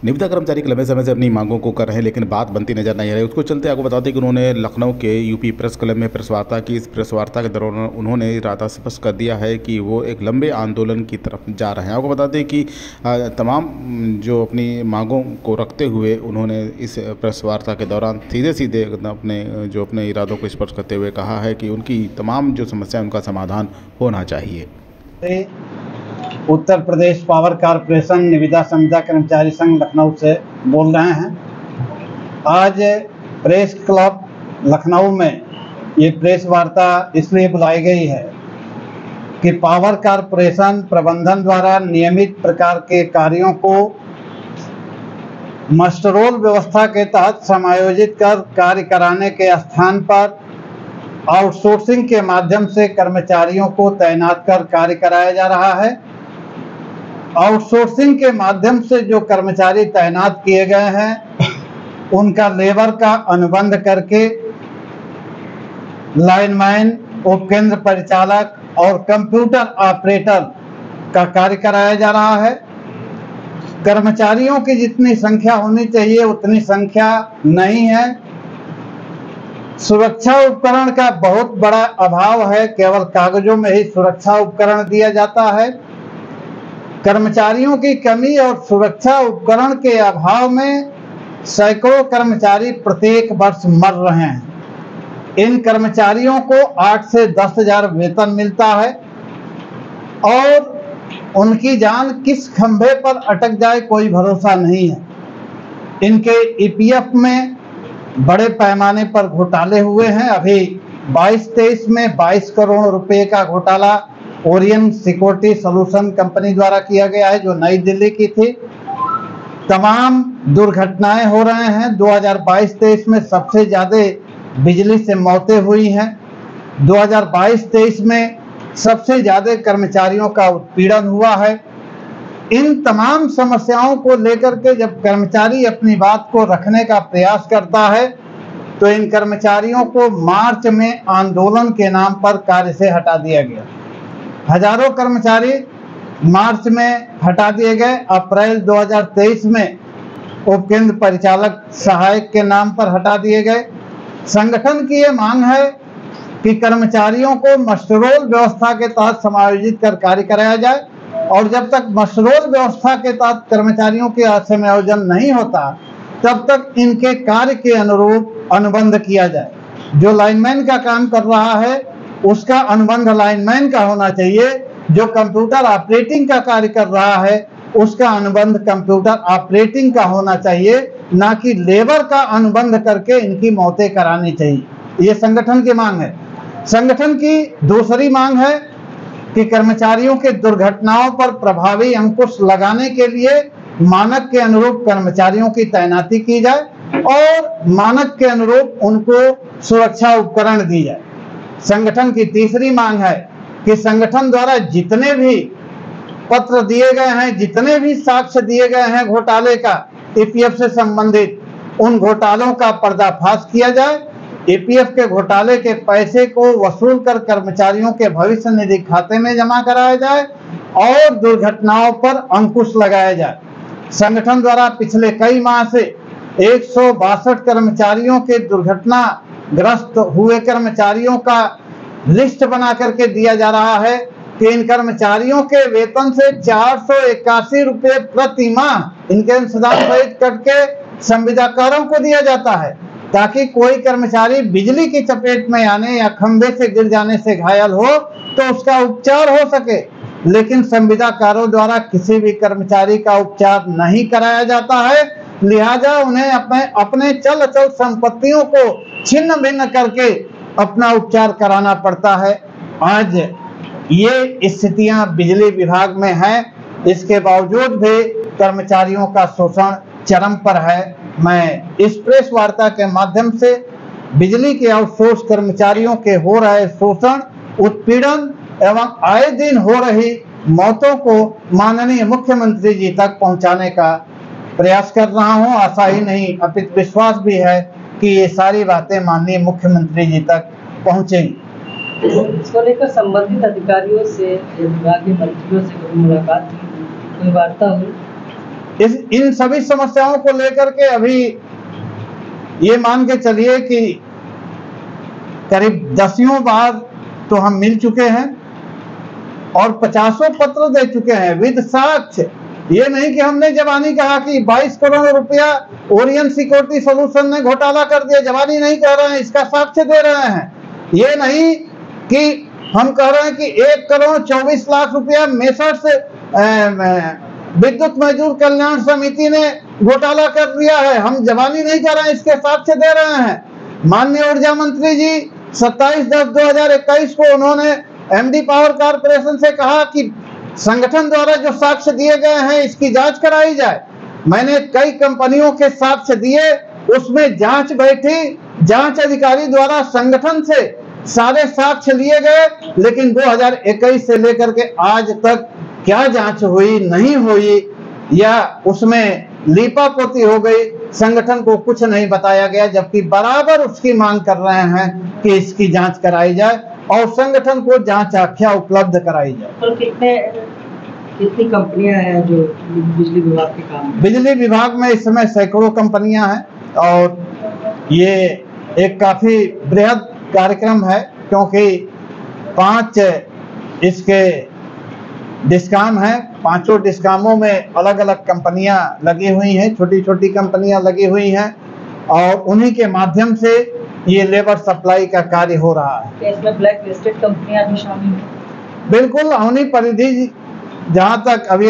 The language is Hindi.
निविदा कर्मचारी के लंबे समय से अपनी मांगों को कर रहे हैं, लेकिन बात बनती नजर नहीं आ रही। उसको चलते आपको बता दें कि उन्होंने लखनऊ के यूपी प्रेस क्लब में प्रेस वार्ता की। इस प्रेस वार्ता के दौरान उन्होंने इरादा स्पष्ट कर दिया है कि वो एक लंबे आंदोलन की तरफ जा रहे हैं। आपको बता दें कि तमाम जो अपनी मांगों को रखते हुए उन्होंने इस प्रेस वार्ता के दौरान सीधे अपने इरादों को स्पष्ट करते हुए कहा है कि उनकी तमाम जो समस्या उनका समाधान होना चाहिए। उत्तर प्रदेश पावर कारपोरेशन निविदा संविदा कर्मचारी संघ लखनऊ से बोल रहे हैं। आज प्रेस क्लब लखनऊ में ये प्रेस वार्ता इसलिए बुलाई गई है कि पावर कारपोरेशन प्रबंधन द्वारा नियमित प्रकार के कार्यों को मस्टरोल व्यवस्था के तहत समायोजित कर कार्य कराने के स्थान पर आउटसोर्सिंग के माध्यम से कर्मचारियों को तैनात कर कार्य कराया जा रहा है। आउटसोर्सिंग के माध्यम से जो कर्मचारी तैनात किए गए हैं उनका लेबर का अनुबंध करके लाइनमैन, उपकेंद्र परिचालक और कंप्यूटर ऑपरेटर का कार्य कराया जा रहा है। कर्मचारियों की जितनी संख्या होनी चाहिए उतनी संख्या नहीं है। सुरक्षा उपकरण का बहुत बड़ा अभाव है, केवल कागजों में ही सुरक्षा उपकरण दिया जाता है। कर्मचारियों की कमी और सुरक्षा उपकरण के अभाव में सैकड़ों कर्मचारी प्रत्येक वर्ष मर रहे हैं। इन कर्मचारियों को 8 से 10 हजार वेतन मिलता है और उनकी जान किस खंभे पर अटक जाए कोई भरोसा नहीं है। इनके ईपीएफ में बड़े पैमाने पर घोटाले हुए हैं। अभी 22-23 में 22 करोड़ रुपए का घोटाला ओरियन सिक्योरिटी सॉल्यूशन कंपनी द्वारा किया गया है, जो नई दिल्ली की थी। तमाम दुर्घटनाएं हो रहे हैं। 2022-23 में सबसे ज्यादा बिजली से मौतें हुई हैं। 2022-23 में सबसे ज्यादा कर्मचारियों का उत्पीड़न हुआ है। इन तमाम समस्याओं को लेकर के जब कर्मचारी अपनी बात को रखने का प्रयास करता है तो इन कर्मचारियों को मार्च में आंदोलन के नाम पर कार्य से हटा दिया गया। हजारों कर्मचारी मार्च में हटा दिए गए। अप्रैल 2023 में उपकेंद्र परिचालक सहायक के नाम पर हटा दिए गए। संगठन की यह मांग है कि कर्मचारियों को मस्टरोल व्यवस्था के तहत समायोजित कर कार्य कराया जाए और जब तक मस्टरोल व्यवस्था के तहत कर्मचारियों के समायोजन नहीं होता तब तक इनके कार्य के अनुरूप अनुबंध किया जाए। जो लाइनमैन का काम कर रहा है उसका अनुबंध लाइनमैन का होना चाहिए। जो कंप्यूटर ऑपरेटिंग का कार्य कर रहा है उसका अनुबंध कंप्यूटर ऑपरेटिंग का होना चाहिए, ना कि लेबर का अनुबंध करके इनकी मौतें करानी चाहिए। ये संगठन की मांग है। संगठन की दूसरी मांग है कि कर्मचारियों के दुर्घटनाओं पर प्रभावी अंकुश लगाने के लिए मानक के अनुरूप कर्मचारियों की तैनाती की जाए और मानक के अनुरूप उनको सुरक्षा उपकरण दी जाए। संगठन की तीसरी मांग है कि संगठन द्वारा जितने भी पत्र दिए गए हैं, जितने भी साक्ष्य दिए गए हैं घोटाले का ईपीएफ से संबंधित, उन घोटालों का पर्दाफाश किया जाए। ईपीएफ के घोटाले के पैसे को वसूल कर कर्मचारियों के भविष्य निधि खाते में जमा कराया जाए और दुर्घटनाओं पर अंकुश लगाया जाए। संगठन द्वारा पिछले कई माह से 162 कर्मचारियों के दुर्घटना ग्रस्त हुए कर्मचारियों का लिस्ट बना करके दिया जा रहा है कि इन कर्मचारियों के वेतन से 481 रुपये प्रति माह इनके अंशदान सहित कट के संविदाकारों को दिया जाता है ताकि कोई कर्मचारी बिजली की चपेट में आने या खंभे से गिर जाने से घायल हो तो उसका उपचार हो सके। लेकिन संविदाकारों द्वारा किसी भी कर्मचारी का उपचार नहीं कराया जाता है, लिहाजा उन्हें अपने चल अचल संपत्तियों को छिन्न भिन्न करके अपना उपचार कराना पड़ता है। आज ये स्थितियां बिजली विभाग में हैं, इसके बावजूद भी कर्मचारियों का शोषण चरम पर है। मैं इस प्रेस वार्ता के माध्यम से बिजली के आउटसोर्स कर्मचारियों के हो रहे शोषण, उत्पीड़न एवं आए दिन हो रही मौतों को माननीय मुख्यमंत्री जी तक पहुंचाने का प्रयास कर रहा हूं। आशा ही नहीं अपितु विश्वास भी है कि ये सारी बातें माननीय मुख्यमंत्री जी तक पहुंचेंगी। इसको लेकर संबंधित अधिकारियों से, विभागीय मंत्रियों से कोई मुलाकात की, कोई वार्ता हुई? इन सभी समस्याओं को लेकर के अभी ये मान के चलिए कि करीब 10 बार तो हम मिल चुके हैं और 50 पत्र दे चुके हैं विद साक्ष्य। ये नहीं कि हमने जबानी कहा कि 22 करोड़ रुपया ओरियन सिक्योरिटी सॉल्यूशन ने घोटाला कर दिया, जबानी नहीं कह रहे हैं, इसका साक्ष्य दे रहे हैं। ये नहीं कि हम कह रहे हैं कि 1 करोड़ 24 लाख रुपया मेसर्स विद्युत मजदूर कल्याण समिति ने घोटाला कर दिया है, हम जबानी नहीं कर रहे हैं, इसके साक्ष्य दे रहे हैं। माननीय ऊर्जा मंत्री जी 27/10/2021 को उन्होंने एमडी पावर कारपोरेशन से कहा कि संगठन द्वारा जो साक्ष्य दिए गए हैं इसकी जांच कराई जाए। मैंने कई कंपनियों के साक्ष्य दिए, उसमें जांच बैठी, जांच अधिकारी द्वारा संगठन से सारे साक्ष्य लिए गए, लेकिन 2021 से लेकर के आज तक क्या जांच हुई नहीं हुई या उसमें लीपापोती हो गई, संगठन को कुछ नहीं बताया गया, जबकि बराबर उसकी मांग कर रहे हैं कि इसकी जांच कराई जाए और संगठन को जांच आख्या उपलब्ध कराई जाए। तो कितनी कंपनियां हैं जो बिजली विभाग के काम में? बिजली विभाग में इस समय सैकड़ों कंपनियां हैं और ये एक काफी बृहद कार्यक्रम है, क्योंकि 5 इसके डिस्काम हैं, 5 डिस्कामों में अलग अलग कंपनियां लगी हुई हैं, छोटी छोटी कंपनियां लगी हुई हैं और उन्हीं के माध्यम से ये लेबर सप्लाई का कार्य हो रहा है। इसमें ब्लैक लिस्टेड कंपनियां भी शामिल हैं? बिल्कुल, अवनी परिधि जहां तक अभी